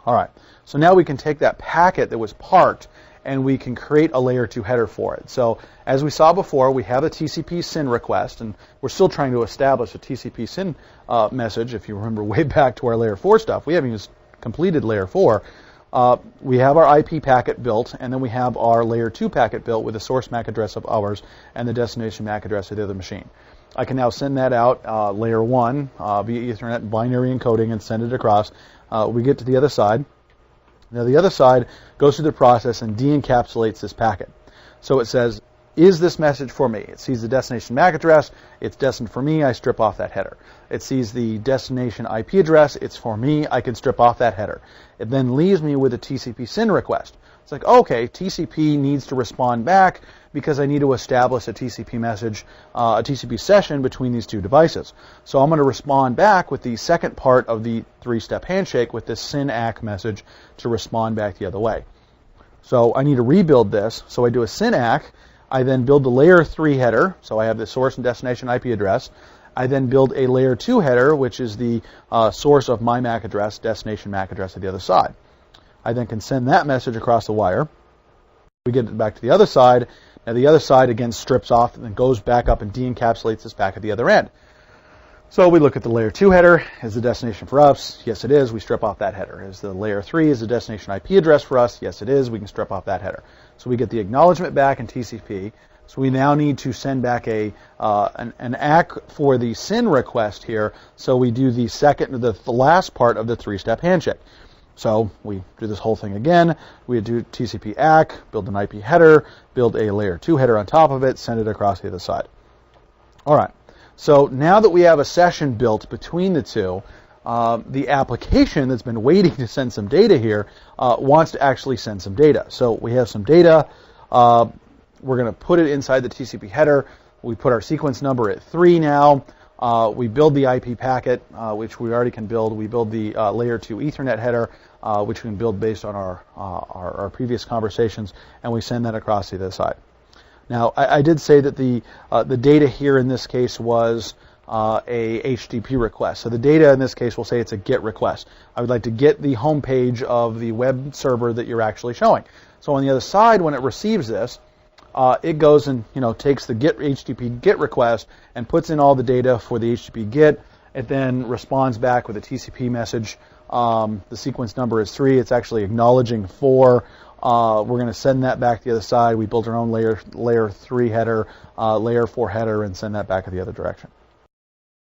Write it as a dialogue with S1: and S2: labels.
S1: All right, so now we can take that packet that was parked and we can create a layer 2 header for it. So as we saw before, we have a TCP SYN request, and we're still trying to establish a TCP SYN message. If you remember way back to our layer 4 stuff, we haven't even completed layer 4. We have our IP packet built, and then we have our layer 2 packet built with the source MAC address of ours and the destination MAC address of the other machine. I can now send that out, layer 1, via Ethernet binary encoding and send it across. We get to the other side. Now the other side goes through the process and de-encapsulates this packet. So it says, is this message for me? It sees the destination MAC address. It's destined for me. I strip off that header. It sees the destination IP address. It's for me. I can strip off that header. It then leaves me with a TCP SYN request. It's like, okay, TCP needs to respond back because I need to establish a TCP message, a TCP session between these two devices. So I'm going to respond back with the second part of the 3-step handshake with this SYN ACK message to respond back the other way. So I need to rebuild this. So I do a SYN ACK. I then build the layer 3 header. So I have the source and destination IP address. I then build a layer 2 header, which is the source of my MAC address, destination MAC address at the other side. I then can send that message across the wire. We get it back to the other side. Now the other side again strips off and then goes back up and de-encapsulates this back at the other end. So we look at the layer 2 header. Is the destination for us? Yes, it is. We strip off that header. Is the layer 3 is the destination IP address for us? Yes, it is. We can strip off that header. So we get the acknowledgement back in TCP. So we now need to send back an ACK for the SYN request here. So we do the last part of the 3-step handshake. So we do this whole thing again. We do TCP ACK, build an IP header, build a layer 2 header on top of it, send it across the other side. All right. So now that we have a session built between the two, the application that's been waiting to send some data here wants to actually send some data. So we have some data. We're going to put it inside the TCP header. We put our sequence number at 3 now. We build the IP packet, which we already can build. We build the layer 2 Ethernet header, which we can build based on our previous conversations, and we send that across to the other side. Now, I did say that the data here in this case was a HTTP request. So the data in this case will say it's a GET request. I would like to get the home page of the web server that you're actually showing. So on the other side, when it receives this, it goes and takes the HTTP GET request and puts in all the data for the HTTP GET. It then responds back with a TCP message. The sequence number is 3. It's actually acknowledging 4. We're going to send that back to the other side. We built our own layer 3 header, layer 4 header, and send that back in the other direction.